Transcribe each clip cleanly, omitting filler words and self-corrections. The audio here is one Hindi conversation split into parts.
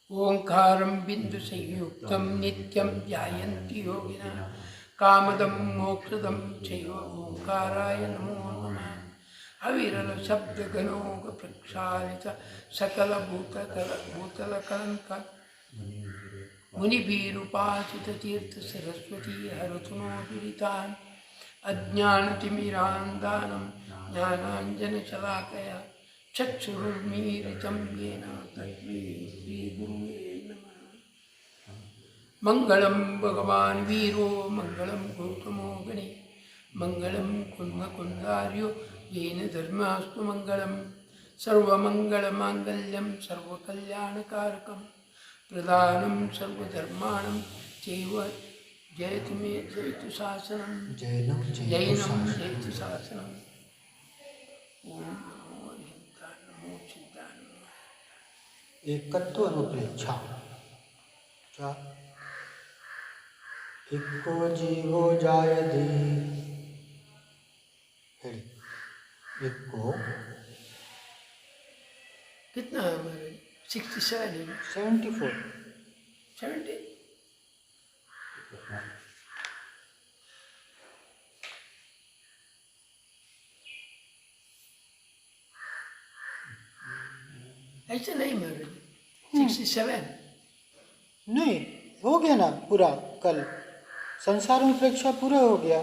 ओंकारं बिंदु संयुक्तं नित्यं ध्यायन्ति योगिनः कामदं मोक्षदं चैव ओंकाराय नमो नमः। अविरल शब्द गणोग प्रक्षालित सकल भूतलकलंक मुनिभिरुपासित तीर्थ सरस्वती हरतु नो दुरितान् अज्ञानतिमिरान्धानं ज्ञानाञ्जनशलाकया चक्षुरुन्मीलितं येन तस्मै श्रीगुरुवे नमः। मंगलं भगवान् वीरो मंगलं गौतमो गणे मंगलं कुन्द येन धर्मास्तु मंगलं सर्वमंगलमांगल्यं सर्वकल्याणकारकं प्रदानं सर्वधर्माणं चैव जयतु मे जयतु शासनं जैनं जयतु शासनं। ओम नमो अरिहंताय नमो चिंताय एकत्व अनुप्रेक्षा इक्को जीवो जायति हेಳಿ इक्को कितना है हमारे 67 है 74 70 ऐसे नहीं महाराज 67 नहीं हो गया ना पूरा। कल संसार में परीक्षा पूरा हो गया।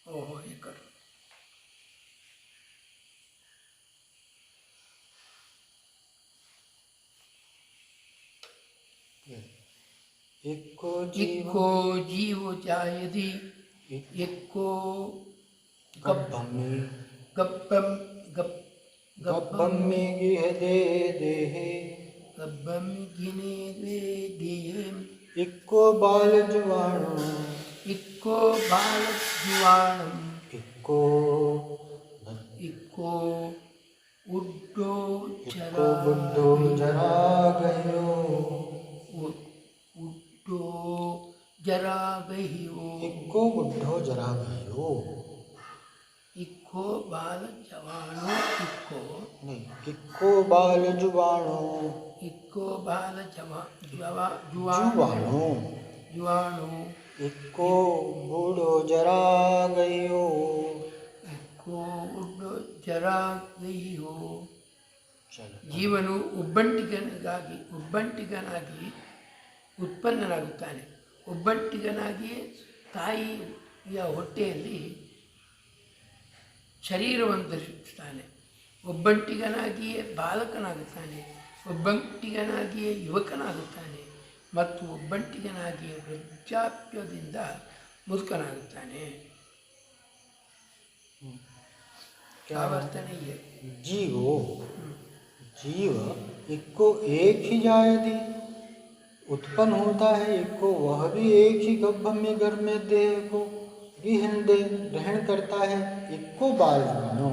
ओहो ये करो इक्को जीवो जायति इक्को गब्बम्मि गिहदे देहे गब्बम्मि गिने देहे इक्को बाल जुवाणो इक्को बाल जुवाणम इक्को बुड्ढो जरा गयो बुड्ढो जरा गयो इक्को बुड्ढो जरा गयो इक्को बाल जवानो इक्को नहीं इक्को बाल जुवाणो इक्को बाल जुवाणो इक्को बूढ़ो जरा गयो इक्को बुड्ढो जरा गयो। ಜೀವನು ಒಬ್ಬಂಟಿಗನಾಗಿ ಉತ್ಪನ್ನನಾಗುತ್ತಾನೆ. ಒಬ್ಬಂಟಿಗನಾಗಿಯೇ ತಾಯಿಯ ಹೊಟ್ಟೆಯಲ್ಲಿ ಶರೀರವನ್ನು ಧರಿಸುತ್ತಾನೆ. ಒಬ್ಬಂಟಿಗನಾಗಿಯೇ ಬಾಲಕನಾಗುತ್ತಾನೆ, ಒಬ್ಬಂಟಿಗನಾಗಿಯೇ ಯುವಕನಾಗುತ್ತಾನೆ ಮತ್ತು ಒಬ್ಬಂಟಿಗನಾಗಿಯೇ ವೃದ್ಧಾಪ್ಯದಿಂದ ಮುದುಕನಾಗುತ್ತಾನೆ. आवर्तन ये जीव इक्को एक ही जायति उत्पन्न होता है, इक्को वह भी एक ही गब्भ में गर्भ में देह को ग्रहण करता है. इक्को बाल जवानो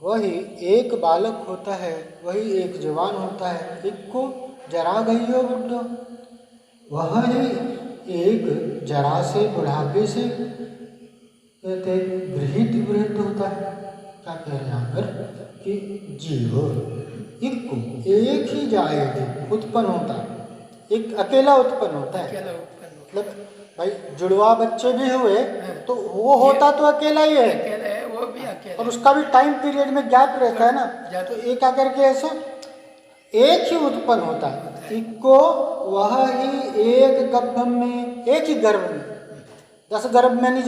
वही एक बालक होता है, वही एक जवान होता है. इक्को जरा गयो बुड्ढो वह ही एक जरा से बुढ़ापे से कहते गृहित वृद्ध होता है. क्या कह रहे हैं यहाँ पर कि जीव इक्को एक ही जायति उत्पन्न होता है, एक अकेला उत्पन्न होता है. मतलब भाई जुड़वा बच्चे भी हुए तो वो होता तो अकेला ही है, वो भी अकेला और उसका भी टाइम पीरियड में गैप रहता है ना. तो एक आकर के ऐसे एक ही उत्पन्न होता है. इक्को वह ही एक गर्भ में, एक ही गर्भ में, 10 गर्भ में नहीं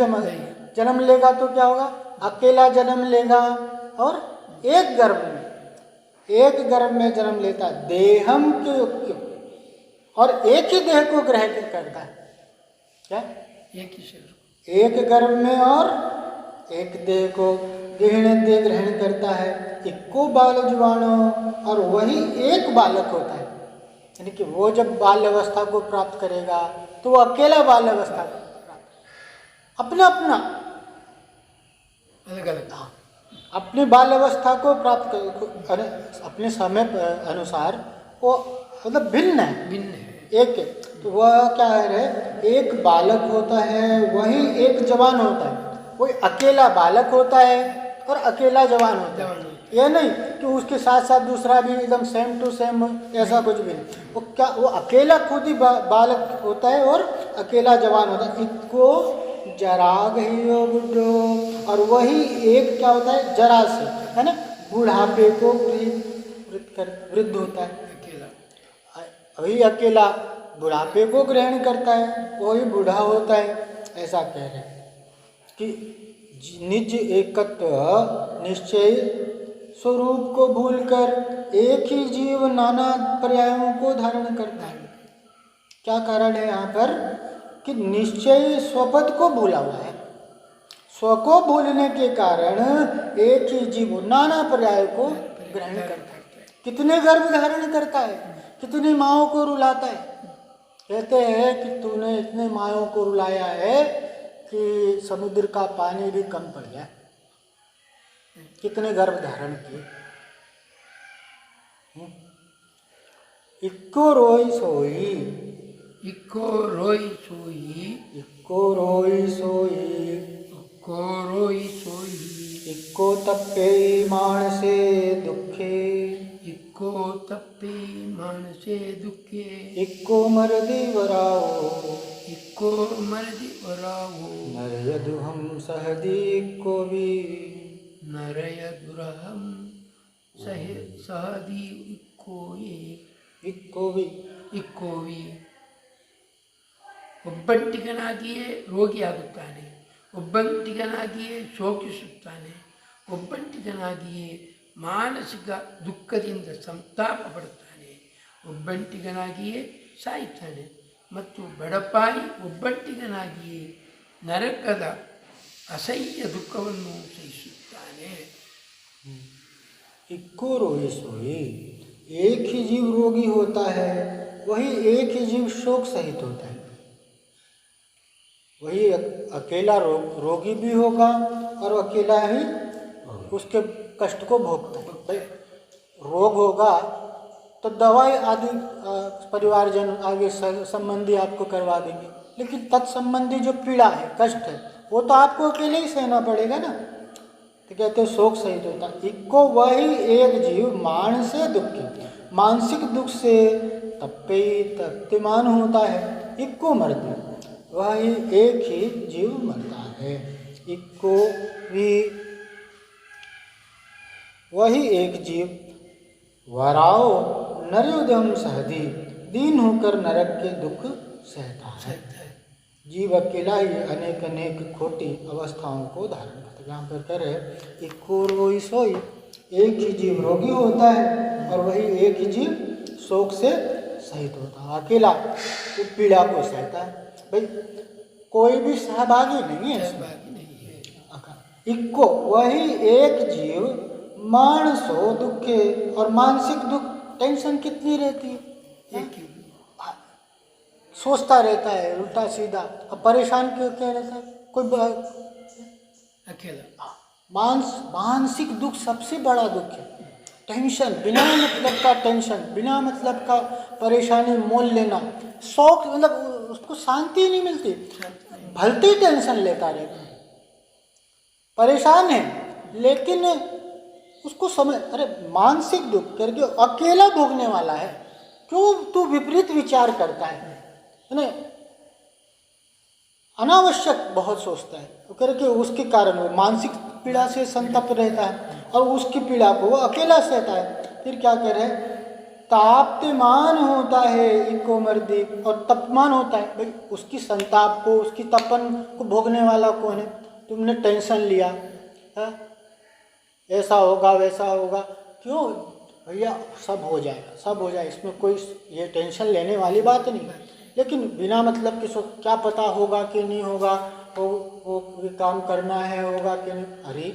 जन्म लेगा तो क्या होगा, अकेला जन्म लेगा. और एक गर्भ में जन्म लेता है, देहम के और एक ही देह को ग्रहण करता है. क्या एक गर्भ में और एक देह को ग्रहण करता है. इक्को बाल जुवाणो और वही एक बालक होता है. यानी कि वो जब बाल अवस्था को प्राप्त करेगा तो वो अकेला बाल अवस्था को प्राप्त अपना अलग अपने बाल अवस्था को प्राप्त कर अपने समय अनुसार वो मतलब भिन्न है. एक तो वह क्या है, एक बालक होता है, वही एक जवान होता है. कोई अकेला बालक होता है और अकेला जवान होता है। ये नहीं कि उसके साथ साथ दूसरा भी एकदम सेम टू सेम, ऐसा कुछ भी नहीं। वो अकेला खुद ही बालक होता है और अकेला जवान होता है। इक्को जराग ही हो बुढ़ो, और वही एक क्या होता है, जरा से, है ना, बुढ़ापे को वृद्ध होता है। वही अकेला बुढ़ापे को ग्रहण करता है, वही बूढ़ा होता है। ऐसा कह रहे हैं कि निज एकत्व निश्चय स्वरूप को भूलकर एक ही जीव नाना पर्यायों को धारण करता है। क्या कारण है यहाँ पर कि निश्चय स्वपद को भूला हुआ है। स्व को भूलने के कारण एक ही जीव नाना पर्याय को ग्रहण करता है। कितने गर्भ धारण करता है, कितनी माँओं को रुलाता है। कहते हैं कि तूने इतने माँओं को रुलाया है कि समुद्र का पानी भी कम पड़ गया। कितने गर्भ धारण किए। इक्को रोई सोई, इक्को रोई सोई, इक्को रोई सोई, इक्को रोई सोई, इक्को तप्पे मानसे दुखे, इक्को तप्पे मानसे दुखे, इक्को मरदि वराओ, इक्को मरदि वराओ, नरयदुहं सहदी इक्को भी, नरयदुरहं सहदी इक्को ये, इक्को भी, ಇಕ್ಕೋ ವಿ. ಒಬ್ಬಂಟಿಗನಾಗಿಯೇ ರೋಗಿಯಾಗುತ್ತಾನೆ, ಒಬ್ಬಂಟಿಗನಾಗಿಯೇ ಶೋಕಿಸುತ್ತಾನೆ, ಒಬ್ಬಂಟಿಗನಾಗಿಯೇ ಮಾನಸಿಕ ದುಃಖದಿಂದ ಸಂತಾಪ ಪಡುತ್ತಾನೆ, ಒಬ್ಬಂಟಿಗನಾಗಿಯೇ ಸಾಯುತ್ತಾನೆ ಮತ್ತು ಬಡಪಾಯಿ ಒಬ್ಬಂಟಿಗನಾಗಿಯೇ ನರಕದ ಅಸಹ್ಯ ದುಃಖವನ್ನು ಸಹಿಸುತ್ತಾನೆ. इक्को रोई सोई, एक ही जीव रोगी होता है, वही एक ही जीव शोक सहित होता है। वही अकेला रोगी भी होगा और अकेला ही उसके कष्ट को भोगता है। भाई रोग होगा तो दवाई आदि परिवारजन आगे संबंधी आपको करवा देंगे, लेकिन तत्संबंधी जो पीड़ा है, कष्ट है, वो तो आपको अकेले ही सहना पड़ेगा ना। तो कहते हैं शोक सहित होता है। इक्को वही एक जीव मान से दुखी, मानसिक दुख से तप्पे तप्तिमान होता है। इक्को मरती, वही एक ही जीव मरता है। इक्को भी वही एक जीव वराओ नरयुदम सहदी, दीन होकर नरक के दुख सहता है। जीव अकेला ही अनेक अनेक खोटी अवस्थाओं को धारण करता है। यहाँ पर कह रहे इक्को रोई सोई, एक ही जीव रोगी होता है और वही एक ही जीव शोक से सहित होता है। अकेला पीड़ा को सहता है। भाई कोई भी सहभागी नहीं है इसमें। इक्को वही एक जीव मानसो दुखे, और मानसिक दुख टेंशन कितनी रहती है, सोचता रहता है उल्टा सीधा। अब परेशान क्यों क्या रहता है कोई अकेला। मानसिक दुख सबसे बड़ा दुख है। टेंशन, बिना मतलब का टेंशन, बिना मतलब का परेशानी मोल लेना, शौक, मतलब उसको शांति नहीं मिलती, भलती टेंशन लेता रहता है। परेशान है लेकिन उसको समझ, अरे मानसिक दुख करके अकेला भोगने वाला है, क्यों तू विपरीत विचार करता है ना, अनावश्यक बहुत सोचता है, तो करके उसके कारण वो मानसिक पीड़ा से संतप्त रहता है और उसकी पीड़ा को वो अकेला सहता है। फिर क्या करे, ताप्यमान होता है इको मर्दी, और तपमान होता है। भाई उसकी संताप को, उसकी तपन को भोगने वाला कौन है। तुमने टेंशन लिया है, ऐसा होगा वैसा होगा, क्यों भैया, सब हो जाएगा, सब हो जाएगा, इसमें कोई ये टेंशन लेने वाली बात नहीं है। लेकिन बिना मतलब कि क्या पता होगा कि नहीं होगा, वो काम करना है होगा कि नहीं, अरे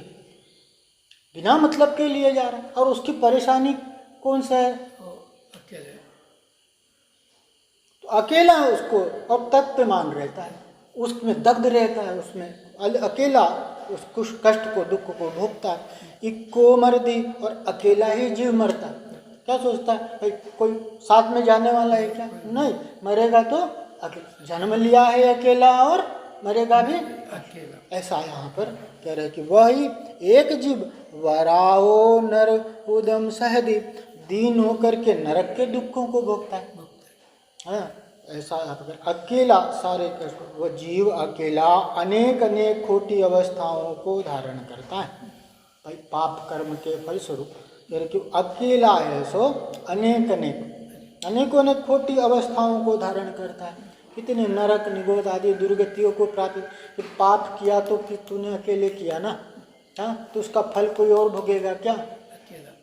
बिना मतलब के लिए जा रहा है। और उसकी परेशानी कौन सा है, तो अकेला है उसको, और तप्यमान रहता है, उसमें दग्ध रहता है, उसमें अकेला उस कष्ट को, दुख को भोगता है। इक्को मर्दी, और अकेला ही जीव मरता है। क्या सोचता है भाई कोई साथ में जाने वाला है क्या, नहीं, मरेगा तो अकेला। जन्म लिया है अकेला और मरेगा भी अकेला। ऐसा यहाँ पर कह रहे कि वही एक जीव वराओ नर उदम सहदी, दीन होकर के नरक के दुखों को भोगता है। हाँ, ऐसा यहाँ पर अकेला सारे वो जीव अकेला अनेक अनेक खोटी अवस्थाओं को धारण करता है। भाई पाप कर्म के फलस्वरूप कि अकेला है सो अनेक अनेकों अनेक खोटी अवस्थाओं को धारण करता है। कितने नरक निगोद आदि दुर्गतियों को प्राप्त। पाप किया तो कि तूने अकेले किया ना, हाँ, तो उसका फल कोई और भोगेगा क्या?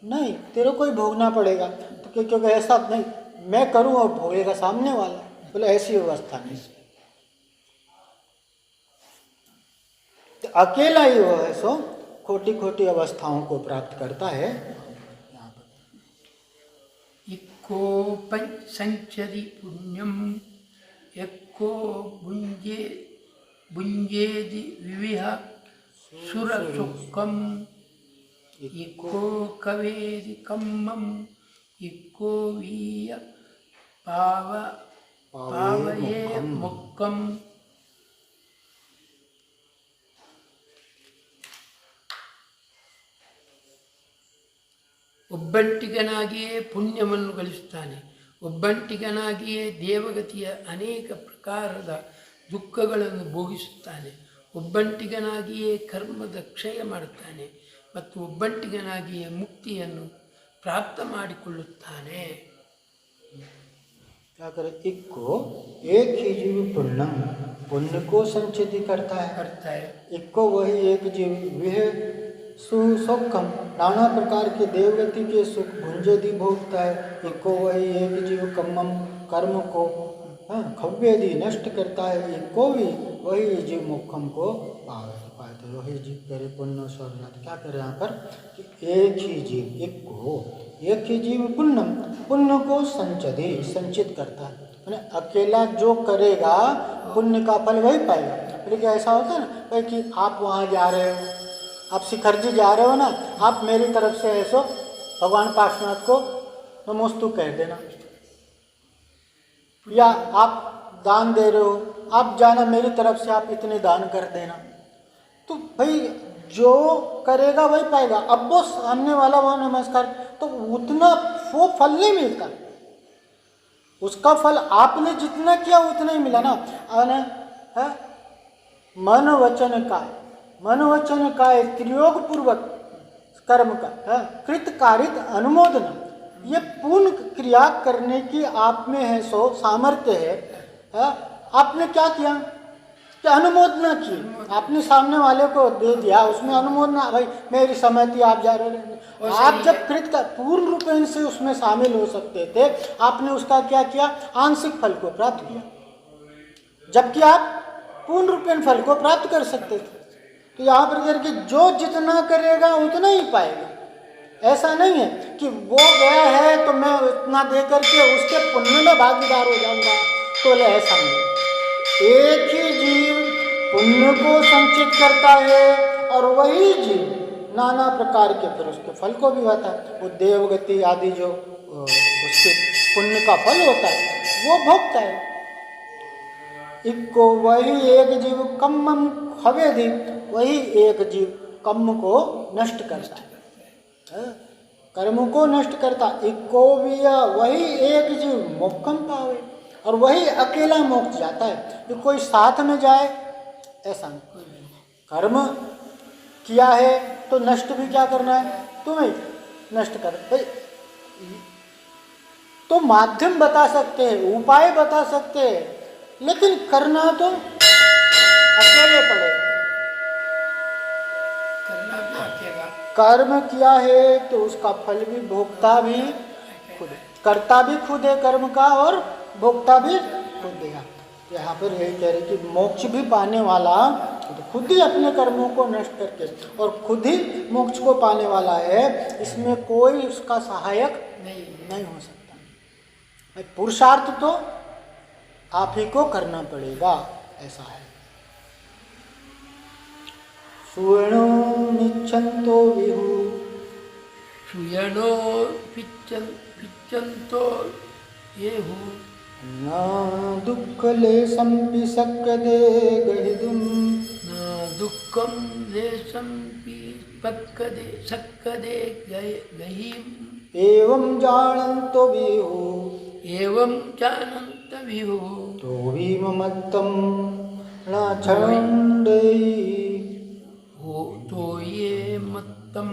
नहीं, तेरे को ही भोगना पड़ेगा। तो क्योंकि ऐसा नहीं मैं करूं और भोगेगा सामने वाला, बोले ऐसी व्यवस्था नहीं। तो अकेला ही वो है सो खोटी खोटी अवस्थाओं को प्राप्त करता है। इक्को संचरि पुण्यम यक्को भुंजेदि विविह सुर सुखम इक्को कवेदि कम्मम इक्को वीय पावये मुक्कम। ಒಬ್ಬಂಟಿಗನಾಗಿಯೇ ಪುಣ್ಯವನ್ನು ಗಳಿಸುತ್ತಾನೆ, ಒಬ್ಬಂಟಿಗನಾಗಿಯೇ ದೇವಗತಿಯ ಅನೇಕ ಪ್ರಕಾರದ ದುಃಖಗಳನ್ನು ಭೋಗಿಸುತ್ತಾನೆ, ಒಬ್ಬಂಟಿಗನಾಗಿಯೇ ಕರ್ಮದ ಕ್ಷಯ ಮಾಡುತ್ತಾನೆ ಮತ್ತು ಒಬ್ಬಂಟಿಗನಾಗಿಯೇ ಮುಕ್ತಿಯನ್ನು ಪ್ರಾಪ್ತ ಮಾಡಿಕೊಳ್ಳುತ್ತಾನೆ। क्या करे? इक्को एक ही जीव पुण्य को संचित करता है। इक्को वही एक जीव वह सुखम नाना प्रकार के देवगति के सुख भुंजेदि भोगता है। इक्को वही एक जीव कम्मम कर्म को खव्यदि नष्ट करता है। इक्को भी वही जीव मुक्खम को पाते वही जीव करे पुण्य स्वर्ग। क्या करे यहाँ पर कि एक ही जीव इक्को एक ही जीव पुण्य को संचित करता है। मैंने अकेला जो करेगा पुण्य का फल वही पाएगा। लेकिन ऐसा होता है ना भाई कि आप वहाँ जा रहे हो, आप शिखरजी जा रहे हो ना, आप मेरी तरफ से ऐसो भगवान पार्श्वनाथ को नमोस्तु कह देना, या आप दान दे रहे हो, आप जाना मेरी तरफ से आप इतने दान कर देना। तो भाई जो करेगा वही पाएगा। अब वो सामने वाला वो नमस्कार तो उतना वो फल नहीं मिलता, उसका फल आपने जितना किया उतना ही मिला ना। मन वचन का त्रियोग पूर्वक कर्म का कृत कारित अनुमोदन, ये पूर्ण क्रिया करने की आप में है सो सामर्थ्य है। आपने क्या किया कि अनुमोदना की, आपने सामने वाले को दे दिया, उसमें अनुमोदना, भाई मेरी सहमति आप जा रहे हो। आप जब कृत का पूर्ण रूप से उसमें शामिल हो सकते थे, आपने उसका क्या किया? आंशिक फल को प्राप्त किया, जबकि आप पूर्ण रूपेण फल को प्राप्त कर सकते थे। तो यहाँ पर करके जो जितना करेगा उतना ही पाएगा। ऐसा नहीं है कि वो गया है तो मैं उतना दे करके उसके पुण्य में भागीदार हो जाऊंगा, तो ऐसा नहीं। एक ही जीव पुण्य को संचित करता है और वही जीव नाना प्रकार के फिर उसके फल को भी होता है। वो देवगति आदि जो उसके पुण्य का फल होता है वो भोगता है। इक्को वही एक जीव कम्मम हवेदि, वही एक जीव कर्म को नष्ट करता है, कर्म को नष्ट करता। इक्को भी वही एक जीव मोक्षम पावे, और वही अकेला मोक्ष जाता है। कि कोई साथ में जाए ऐसा नहीं। कर्म किया है तो नष्ट भी क्या करना है? तुम्हें नष्ट कर। भाई तो माध्यम बता सकते हैं, उपाय बता सकते हैं, लेकिन करना तो अकेले पड़े। कर्म किया है तो उसका फल भी भोगता भी खुद, करता भी खुद है कर्म का और भोगता भी खुद देगा। यहाँ पर यही कह रहे कि मोक्ष भी पाने वाला तो खुद ही अपने कर्मों को नष्ट करके और खुद ही मोक्ष को पाने वाला है, इसमें कोई उसका सहायक नहीं हो सकता। पुरुषार्थ तो आप ही को करना पड़ेगा, ऐसा है। सुयणो निच्छन्तो विहु, सुयणो पिच्छन्तो येहु न दुःखलेशमपि शक्यते ग्रहीतुं न दुःखं लेशमपि शक्यते गहीम् एवं जानन्तो विहु एवं जानन्त विभुः तो विमत्तं न छण्डेयि तो ये मत्तं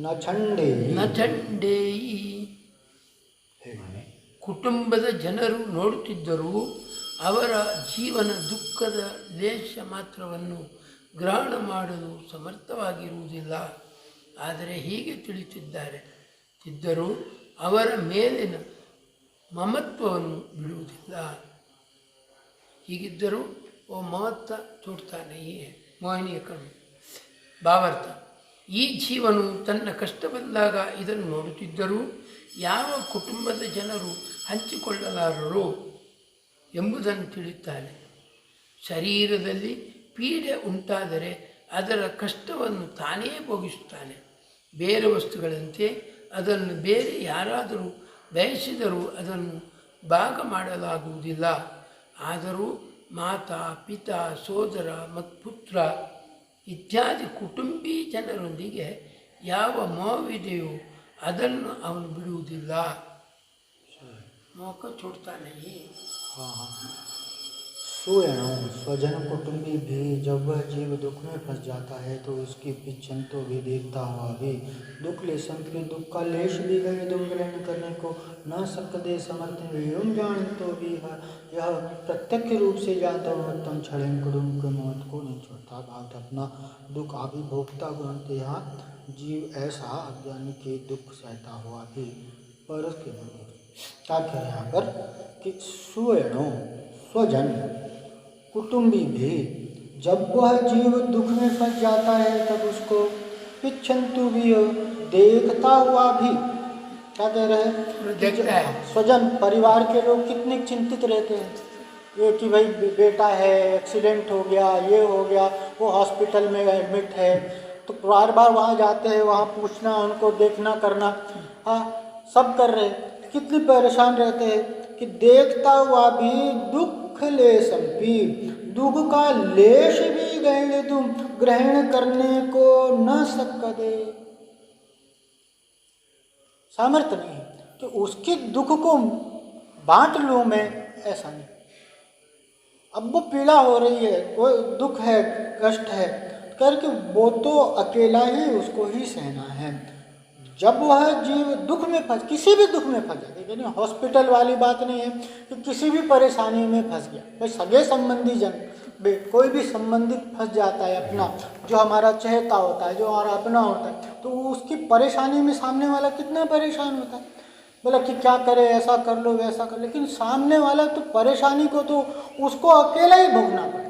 न छण्डेयि ನ ಚಂಡೇಯಿ. ಕುಟುಂಬದ ಜನರು ನೋಡುತ್ತಿದ್ದರೂ ಅವರ ಜೀವನ ದುಃಖದ ಲೇಷ ಮಾತ್ರವನ್ನು ಗ್ರಹಣ ಮಾಡಲು ಸಮರ್ಥವಾಗಿರುವುದಿಲ್ಲ. ಆದರೆ ಹೀಗೆ ತಿಳಿಯುತ್ತಿದ್ದರೂ ಅವರ ಮೇಲಿನ ಮಮತ್ವವನ್ನು ಬಿಡುವುದಿಲ್ಲ. ಹೀಗಿದ್ದರೂ ಮಮತ್ವ ತೋಡ್ತಾನೆ ಈ ಮೋಹಿನಿಯ ಕಣ್ಣು. ಭಾವಾರ್ಥ: ಈ ಜೀವನು ತನ್ನ ಕಷ್ಟ ಬಂದಾಗ ಇದನ್ನು ನೋಡುತ್ತಿದ್ದರೂ ಯಾವ ಕುಟುಂಬದ ಜನರು ಹಂಚಿಕೊಳ್ಳಲಾರರು ಎಂಬುದನ್ನು ತಿಳಿಯುತ್ತಾನೆ. ಶರೀರದಲ್ಲಿ ಪೀಡೆ ಉಂಟಾದರೆ ಅದರ ಕಷ್ಟವನ್ನು ತಾನೇ ಭೋಗಿಸುತ್ತಾನೆ. ಬೇರೆ ವಸ್ತುಗಳಂತೆ ಅದನ್ನು ಬೇರೆ ಯಾರಾದರೂ ಬಯಸಿದರೂ ಅದನ್ನು ಭಾಗ ಮಾಡಲಾಗುವುದಿಲ್ಲ. ಆದರೂ ಮಾತಾ, ಪಿತಾ, ಸೋದರ ಮತ್ತು ಪುತ್ರ ಇತ್ಯಾದಿ ಕುಟುಂಬಿ ಜನರೊಂದಿಗೆ ಯಾವ ಮೋಹವಿದೆಯೋ ಅದನ್ನು ಅವನು ಬಿಡುವುದಿಲ್ಲ. ಮೋಹ छोड़ताने ही. सुयणों स्वजन कुटुंबी भी जब वह जीव दुख में फंस जाता है तो उसकी पिछन तो भी देखता हुआ भी दुख लेशम के दुख का लेश भी गए दुम ग्रहण करने को न सकते समर्थ एवं जान तो भी यह प्रत्यक्ष रूप से जानता हूँ उत्तम छड़े कुटुंब के मौत को नहीं छोड़ता. भाव अपना दुख आदि भोगता गुणते यहाँ जीव ऐसा अज्ञानी के दुख सहता हुआ भी पर उसके नहीं. ताकि यहाँ पर कि सुयणों स्वजन कुटुंबी भी जब वह जीव दुख में फंस जाता है तब उसको पिछंतु भी देखता हुआ भी क्या कह रहे हैं. स्वजन परिवार के लोग कितने चिंतित रहते हैं ये कि भाई बेटा है, एक्सीडेंट हो गया, ये हो गया, वो हॉस्पिटल में एडमिट है, तो बार बार वहाँ जाते हैं, वहाँ पूछना, उनको देखना करना, हाँ सब कर रहे हैं. कितनी परेशान रहते हैं कि देखता हुआ भी दुख लेशम भी दुख का लेश भी ग्रहण करने को न सकते. सामर्थ्य नहीं कि उसके दुख को बांट लूँ मैं, ऐसा नहीं. अब वो पीड़ा हो रही है, कोई दुख है, कष्ट है करके वो तो अकेला ही उसको ही सहना है. जब वह जीव दुख में फंस, किसी भी दुख में फंस जाए, यानी हॉस्पिटल वाली बात नहीं है कि किसी भी परेशानी में फंस गया, भाई सगे संबंधी जन कोई भी संबंधित फंस जाता है अपना, जो हमारा चहेता होता है, जो हमारा अपना होता है, तो उसकी परेशानी में सामने वाला कितना परेशान होता है. बोला कि क्या करे, ऐसा कर लो, वैसा कर, लेकिन सामने वाला तो परेशानी को तो उसको अकेला ही भोगना पड़े.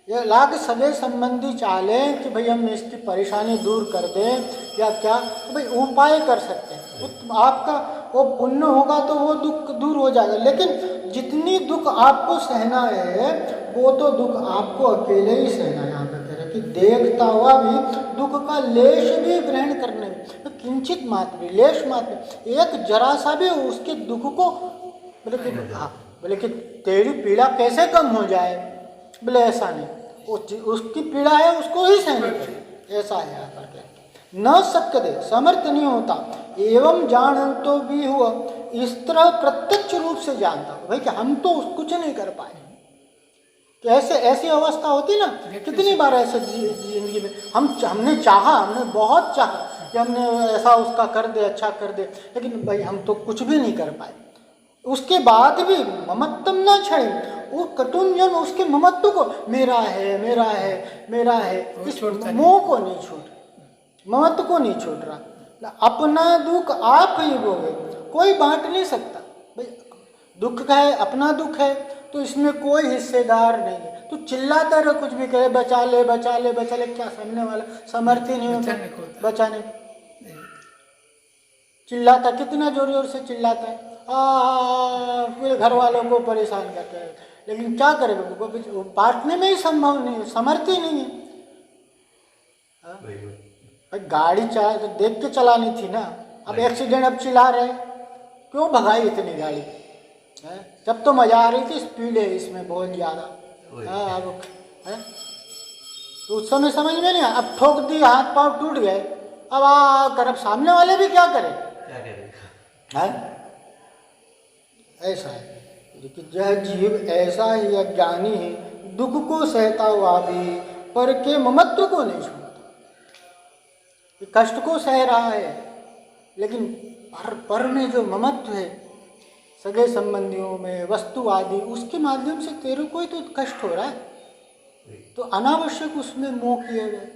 ये लाख सगे संबंधी चाह लें कि भाई हम इसकी परेशानी दूर कर दें या क्या, तो भाई उपाय कर सकते हैं. आपका वो पुण्य होगा तो वो दुख दूर हो जाएगा, लेकिन जितनी दुख आपको सहना है वो तो दुख आपको अकेले ही सहना है. यहाँ पर कह रहे कि देखता हुआ भी दुख का लेश भी ग्रहण करने में, तो किंचित मात्र भी, लेश मात्र, एक जरा सा भी उसके दुख को बोले कि हाँ, बोले कि तेरी पीड़ा कैसे कम हो जाए, बोले ऐसा नहीं, उसकी पीड़ा है उसको ही सहनी पड़े, ऐसा है यहाँ पर. न सकते समर्थ नहीं होता एवं जान तो भी हुआ, इस तरह प्रत्यक्ष रूप से जानता हूँ भाई कि हम तो कुछ नहीं कर पाए. तो ऐसी अवस्था होती ना, कितनी बार ऐसे जिंदगी में हमने चाहा, हमने बहुत चाहा कि हमने ऐसा उसका कर दे, अच्छा कर दे, लेकिन भाई हम तो कुछ भी नहीं कर पाए. उसके बाद भी ममत्तम न छड़े, वो कुटुंबजन उसके ममत्व को मेरा है, मेरा है, मेरा है, इस मोह को नहीं छोड़, महत्व को नहीं छोड़ रहा. अपना दुख आप ही भोगे, कोई बांट नहीं सकता. भाई दुख का है, अपना दुख है, तो इसमें कोई हिस्सेदार नहीं है. तो चिल्लाता रहे, कुछ भी कहे, बचा ले, बचा ले, बचा ले, क्या सामने वाला समर्थ ही नहीं होता बचाने. चिल्लाता, कितना जोर जोर से चिल्लाता है, पूरे घर वालों को परेशान करते हैं, लेकिन क्या करेगा, बांटने में ही संभव नहीं है, समर्थ ही नहीं है. गाड़ी तो देख के चलानी थी ना, अब एक्सीडेंट, अब चिल्ला रहे, क्यों भगाई इतनी गाड़ी, है? जब तो मजा आ रही थी, स्पीड है इसमें बहुत ज़्यादा। अब है तो उस समय समझ में नहीं आया। अब ठोक दी, हाथ पांव टूट गए, अब सामने वाले भी क्या करें? है ऐसा है। लेकिन यह जीव ऐसा ही अज्ञानी है, दुख को सहता हुआ भी पर के ममत्व को नहीं छोड़ता। कष्ट को सह रहा है, लेकिन पर में जो ममत्व है, सगे संबंधियों में, वस्तु आदि, उसके माध्यम से तेरे को ही तो कष्ट हो रहा है। तो अनावश्यक उसमें मोह किए गए।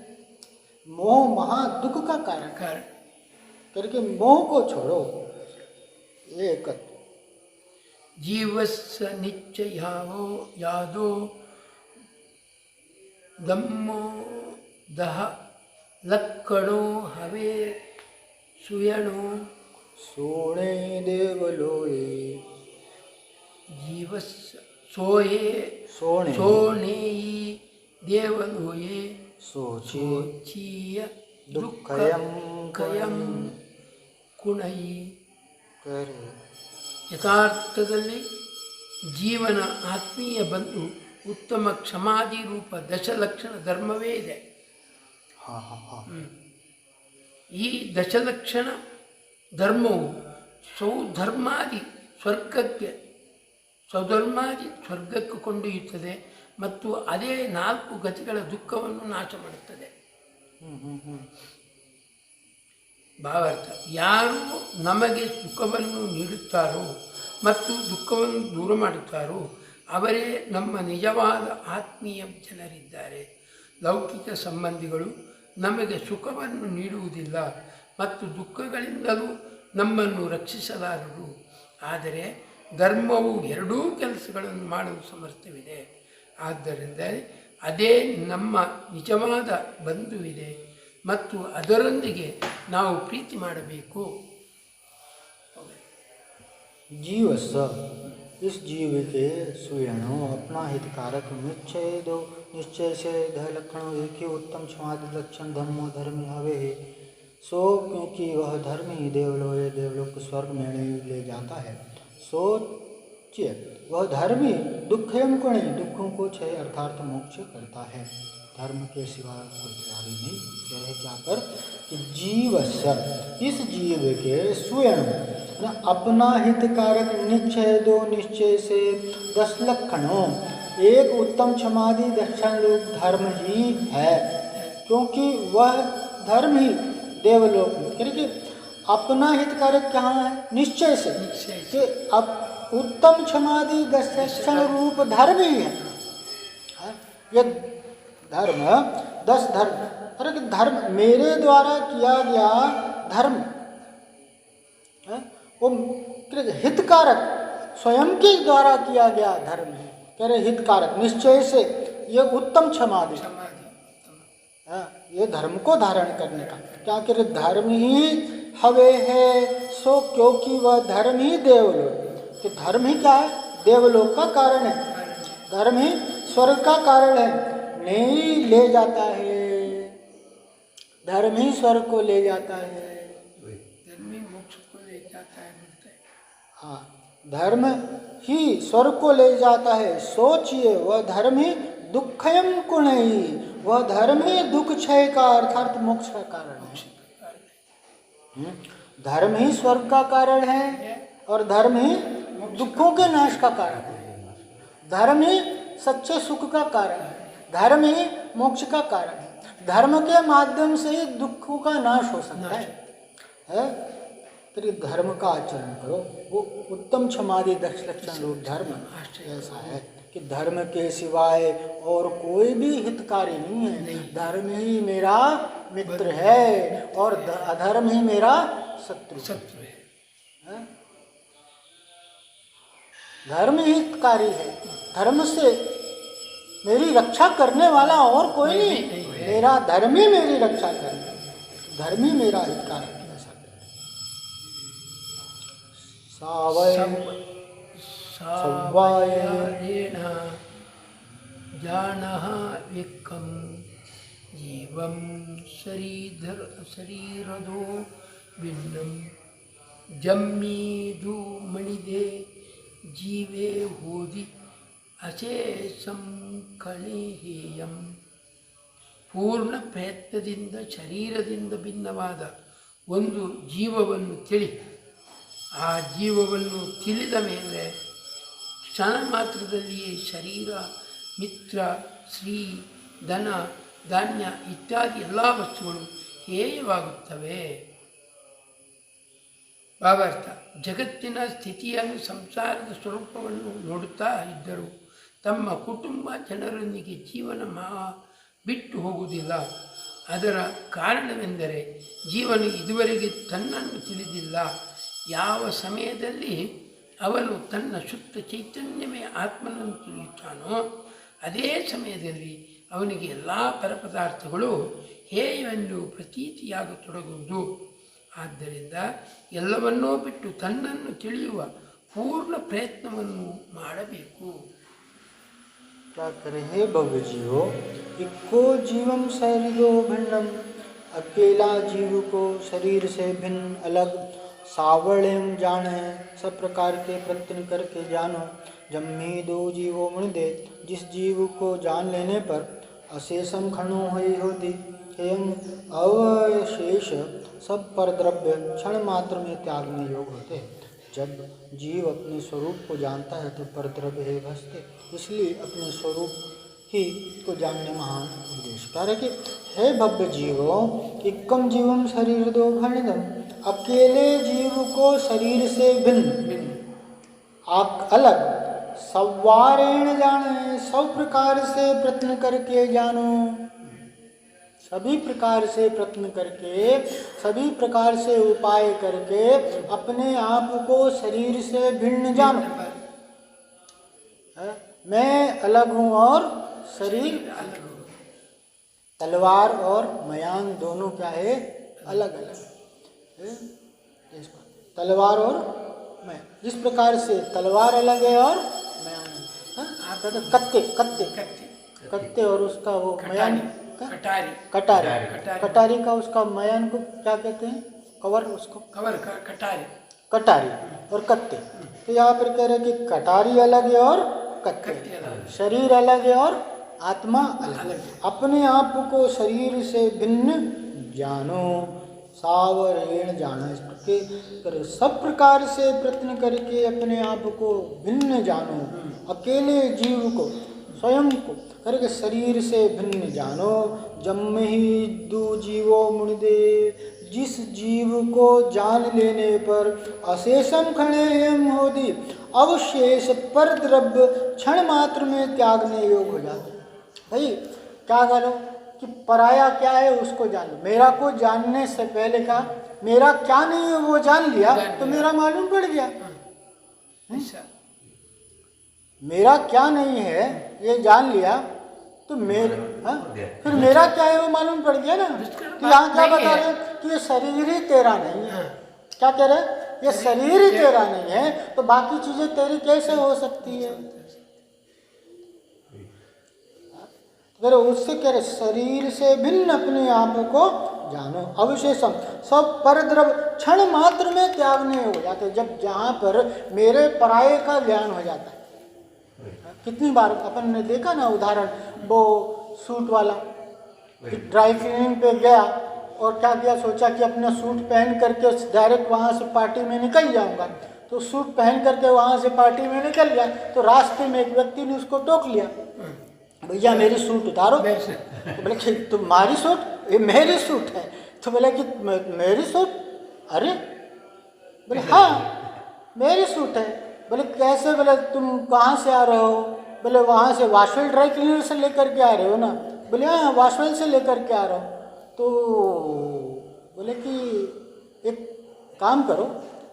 मोह महा दुख का कारण करके मोह को छोड़ो। एक जीवस्य निश्चयावो यादो दम्मो दह लक्कड़ो हवे सुयणो सोने देवलोए जीवस्य सोये सोने देवलोये सोचीय दुःखयं ಕುಣೈ. ಯಥಾರ್ಥದಲ್ಲಿ ಜೀವನ ಆತ್ಮೀಯ ಬಂಧು ಉತ್ತಮ ಕ್ಷಮಾದಿ ರೂಪ ದಶಲಕ್ಷಣ ಧರ್ಮವೇ ಇದೆ. ಈ ದಶಲಕ್ಷಣ ಧರ್ಮವು ಸ್ವಧರ್ಮಾದಿ ಸ್ವರ್ಗಕ್ಕೆ ಕೊಂಡೊಯ್ಯುತ್ತದೆ ಮತ್ತು ಅದೇ 4 ಗತಿಗಳ ದುಃಖವನ್ನು ನಾಶ ಮಾಡುತ್ತದೆ. ಭಾವಾರ್ಥ: ಯಾರು ನಮಗೆ ಸುಖವನ್ನು ನೀಡುತ್ತಾರೋ ಮತ್ತು ದುಃಖವನ್ನು ದೂರ ಮಾಡುತ್ತಾರೋ ಅವರೇ ನಮ್ಮ ನಿಜವಾದ ಆತ್ಮೀಯ ಜನರಿದ್ದಾರೆ. ಲೌಕಿಕ ಸಂಬಂಧಿಗಳು ನಮಗೆ ಸುಖವನ್ನು ನೀಡುವುದಿಲ್ಲ ಮತ್ತು ದುಃಖಗಳಿಂದಲೂ ನಮ್ಮನ್ನು ರಕ್ಷಿಸಲಾರರು. ಆದರೆ ಧರ್ಮವು ಎರಡೂ ಕೆಲಸಗಳನ್ನು ಮಾಡಲು ಸಮರ್ಥವಿದೆ. ಆದ್ದರಿಂದ ಅದೇ ನಮ್ಮ ನಿಜವಾದ ಬಂಧುವಿದೆ ಮತ್ತು ಅದರೊಂದಿಗೆ ನಾವು ಪ್ರೀತಿ ಮಾಡಬೇಕು. जीव स इस जीव के सुयणो अपना हितकारक निश्चय दो निश्चय से लक्षणों एक ही उत्तम क्षमादि लक्षण धर्मो धर्मी हवे है सो क्योंकि वह धर्म ही देवलोक स्वर्ग में ले जाता है। सोचिए वह धर्मी दुखयम को नहीं दुखों को क्षय अर्थात मोक्ष करता है। धर्म के सिवा कोई तैयारी नहीं। कह रहे क्या कर कि जीव सर इस जीव के स्वयं अपना हितकारक निश्चय दो निश्चय से 10 लक्षणों एक उत्तम क्षमादि दक्षिण लोक धर्म ही है क्योंकि वह धर्म ही देवलोक में क्योंकि अपना हितकारक कहाँ है? निश्चय से कि अब उत्तम क्षमादि दक्षिण रूप धर्म ही है। ये धर्म 10 धर्म अरे कि धर्म मेरे द्वारा किया गया धर्म है वो हितकारक स्वयं के द्वारा किया गया धर्म है। कह रहे हितकारक निश्चय से ये उत्तम क्षमादि ये धर्म को धारण करने का क्या कह रहे धर्म ही हवे है सो क्योंकि वह धर्म ही देवलोक कि धर्म ही क्या है? देवलोक का कारण है। धर्म ही स्वर्ग का कारण है। नहीं ले जाता है धर्म ही स्वर्ग को ले जाता है। धर्म ही मोक्ष को ले जाता है बोलते हैं। हाँ धर्म ही स्वर्ग को ले जाता है। सोचिए वह धर्म ही दुखयम को नहीं वह धर्म ही दुख क्षय का अर्थात मोक्ष का कारण है। धर्म ही स्वर्ग का कारण है और धर्म ही दुखों के नाश का कारण है। धर्म ही सच्चे सुख का कारण है। धर्म ही मोक्ष का कारण है। धर्म के माध्यम से ही दुखों का नाश हो सकता है? तो धर्म का आचरण करो। वो उत्तम क्षमादि दक्षिण रूप धर्म ऐसा है कि धर्म के सिवाय और कोई भी हितकारी नहीं है। धर्म ही मेरा मित्र है और अधर्म ही मेरा शत्रु है। धर्म ही हितकारी है। धर्म से मेरी रक्षा करने वाला और कोई नहीं। मेरा धर्म ही मेरी रक्षा करने धर्म ही मेरा हितकारक सावयेन जानः विक्कं जीवं शरीरदो भिन्नं जम्मीधु मणिदे ಜೀವೇ ಹೋದಿ ಅಶೇಷಂ ಕಣಿಹೇಯಂ. ಪೂರ್ಣ ಪ್ರಯತ್ನದಿಂದ ಶರೀರದಿಂದ ಭಿನ್ನವಾದ ಒಂದು ಜೀವವನ್ನು ತಿಳಿ. ಆ ಜೀವವನ್ನು ತಿಳಿದ ಮೇಲೆ ಕ್ಷಣ ಮಾತ್ರದಲ್ಲಿಯೇ ಶರೀರ, ಮಿತ್ರ, ಶ್ರೀ, ಧನ, ಧಾನ್ಯ ಇತ್ಯಾದಿ ಎಲ್ಲ ವಸ್ತುಗಳು ಹೇಯವಾಗುತ್ತವೆ. ಭಾವಾರ್ಥ: ಜಗತ್ತಿನ ಸ್ಥಿತಿಯನ್ನು, ಸಂಸಾರದ ಸ್ವರೂಪವನ್ನು ನೋಡುತ್ತಾ ಇದ್ದರು ತಮ್ಮ ಕುಟುಂಬ ಜನರೊಂದಿಗೆ ಜೀವನ ಬಿಟ್ಟು ಹೋಗುವುದಿಲ್ಲ. ಅದರ ಕಾರಣವೆಂದರೆ ಜೀವನ ಇದುವರೆಗೆ ತನ್ನನ್ನು ತಿಳಿದಿಲ್ಲ. ಯಾವ ಸಮಯದಲ್ಲಿ ಅವನು ತನ್ನ ಶುದ್ಧ ಚೈತನ್ಯವೇ ಆತ್ಮನನ್ನು ತಿಳಿಯುತ್ತಾನೋ ಅದೇ ಸಮಯದಲ್ಲಿ ಅವನಿಗೆ ಎಲ್ಲ ಪರಪದಾರ್ಥಗಳು ಹೇಯವೆಂದು ಪ್ರತೀತಿಯಾಗತೊಡಗುವುದು. ಆದ್ದರಿಂದ ಎಲ್ಲವನ್ನೂ ಬಿಟ್ಟು ತನ್ನನ್ನು ತಿಳಿಯುವ ಪೂರ್ಣ ಪ್ರಯತ್ನವನ್ನು ಮಾಡಬೇಕು. क्या करे हे भव्य जीवो, इक्को जीवम शरीरो भिन्नम. अकेला जीव को शरीर से भिन्न अलग सावळेम जाने. सब प्रकार के प्रयत्न करके जानो. जम्मी दो जीवो मुनिदे. जिस जीव को जान लेने पर अशेषम खणु हुई होती. एवं अवशेष सब पर द्रव्य क्षण मात्र में त्यागने योग होते. जब जीव अपने स्वरूप को जानता है तो परद्रव्य है भसते. इसलिए अपने स्वरूप ही को जानने महान उद्देश्य. कार्य कि हे भव्य जीवो, इक्कम जीवम शरीर दो भणिदम. अकेले जीव को शरीर से भिन्न अलग सवारेण जाने. सब प्रकार से प्रयत्न करके जानो. सभी प्रकार से प्रयत्न करके, सभी प्रकार से उपाय करके अपने आप को शरीर से भिन्न जानो. मैं अलग हूँ और शरीर अलग हूँ. तलवार और मयांग दोनों क्या है? अलग अलग. तलवार और मैं, जिस प्रकार से तलवार अलग है और मयांग, कत्ते कत्ते कत्ते और उसका वो मयांग कटारी. कटारी कटारी का उसका मयान को क्या कहते हैं? कवर. उसको कवर कटारी. कटारी और कत्ते. तो यहाँ पर कह रहे कि कटारी अलग है और कत्ते. शरीर अलग है और आत्मा अलग. अपने आप को शरीर से भिन्न जानो. सावरेण जाना. इसके सब प्रकार से प्रयत्न करके अपने आप को भिन्न जानो. अकेले जीव को, स्वयं को करके शरीर से भिन्न जानो. जम्मे ही दो जीवो मुनिदे. जिस जीव को जान लेने पर अशेषम खणेयम होती. अवशेष पर द्रव्य क्षण मात्र में त्यागने योग हो जाते. भाई क्या करो कि पराया क्या है उसको जान लो. मेरा को जानने से पहले का मेरा क्या नहीं है वो जान लिया तो मेरा मालूम पड़ गया. मेरा क्या नहीं है ये जान लिया तो फिर मेरा क्या है वो मालूम पड़ गया ना. तो यहाँ क्या बता रहे कि ये शरीर ही तेरा नहीं है. क्या कह रहे? ये शरीर ही तेरा नहीं है तो बाकी चीजें तेरी कैसे हो सकती है? फिर उससे कह रहे शरीर से भिन्न अपने आप को जानो. अविशेषम सब परद्रव्य क्षण मात्र में त्यागने हो जाते. जब जहाँ पर मेरे पराये का ज्ञान हो जाता है. कितनी बार अपन ने देखा ना उदाहरण, वो सूट वाला ड्राई क्लीनिंग पे गया और क्या किया, सोचा कि अपना सूट पहन करके डायरेक्ट वहाँ से पार्टी में निकल जाऊंगा. तो सूट पहन करके वहाँ से पार्टी में निकल गया तो रास्ते में एक व्यक्ति ने उसको टोक लिया. भैया मेरी सूट उतारो. तो बोले कि तुम्हारी सूट? ये मेरी सूट है. तो बोले कि मेरी सूट? अरे बोले हाँ मेरी सूट है. बोले कैसे? बोले तुम कहाँ से आ रहे हो? बोले वहाँ से वाशवेल ड्राई क्लीनर से लेकर के आ रहे हो ना? बोले हाँ वाशवेल से लेकर के आ रहा हूँ. तो बोले कि एक काम करो,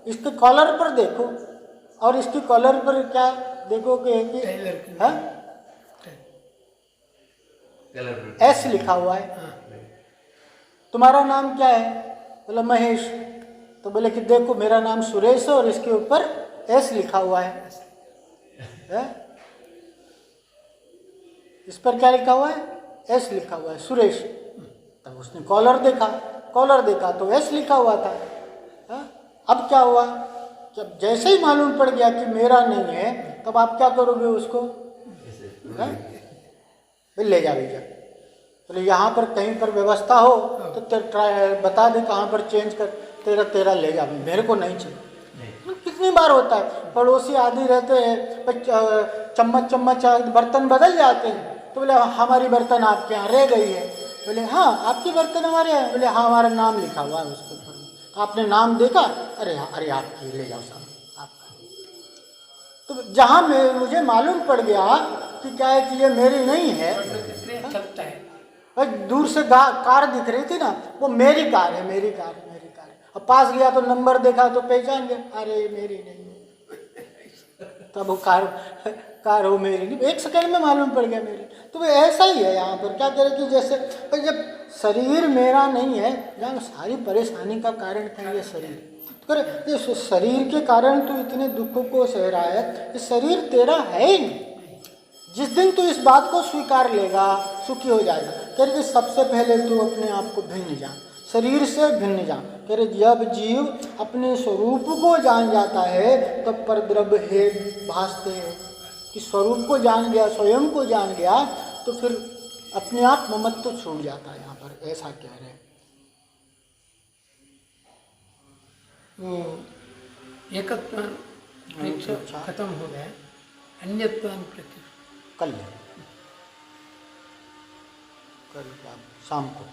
इसके कॉलर पर देखो और इसकी कॉलर पर क्या देखोगे कि हाँ एस लिखा हुआ है. तुम्हारा नाम क्या है? बोला महेश. तो बोले कि देखो मेरा नाम सुरेश है और इसके ऊपर एस लिखा हुआ है. इस पर क्या लिखा हुआ है? एस लिखा हुआ है सुरेश. तब उसने कॉलर देखा तो एस लिखा हुआ था. अब क्या हुआ जब जैसे ही मालूम पड़ गया कि मेरा नहीं है, तब आप क्या करोगे उसको? भाई ले जा भैया, बोले यहाँ पर कहीं पर व्यवस्था हो तो बता दे कहाँ पर चेंज कर, तेरा ले जा, मेरे को नहीं चाहिए। कितनी बार होता है, पड़ोसी आदि रहते हैं, चम्मच चम्मच बर्तन बदल जाते हैं, तो बोले हमारी बर्तन आपके यहाँ रह गई है। बोले हाँ आपकी बर्तन हमारे यहाँ? बोले हाँ हमारा नाम लिखा हुआ है उसके ऊपर। आपने नाम देखा? अरे अरे आपकी, ले जाओ साहब आपका। तो जहाँ मुझे मालूम पड़ गया कि क्या है कि ये मेरी नहीं है, चलता है। भाई दूर से कार दिख रही थी ना, वो मेरी कार है, मेरी कार है, मेरी कार है। अब पास गया तो नंबर देखा तो पहचान गया, अरे मेरी नहीं है। तब वो कार हो मेरी नहीं, एक सेकंड में मालूम पड़ गया मेरी। तो वो ऐसा ही है यहाँ पर, क्या करें कि जैसे जब शरीर मेरा नहीं है, जहाँ सारी परेशानी का कारण क्या है? ये शरीर। तो करे ये शरीर के कारण तू इतने दुखों को सह रहा है, ये शरीर तेरा है ही नहीं। जिस दिन तू इस बात को स्वीकार लेगा, सुखी हो जाएगा। कह रहे सबसे पहले तू अपने आप को भिन्न जान, शरीर से भिन्न जान। कह रहे जब जीव अपने स्वरूप को जान जाता है तब परद्रव्य है भासते हैं। कि स्वरूप को जान गया, स्वयं को जान गया, तो फिर अपने आप ममत्व तो छूट जाता है। यहाँ पर ऐसा कह रहे हैं। एकत्व खत्म हो गया, अन्यत्व कल शाम को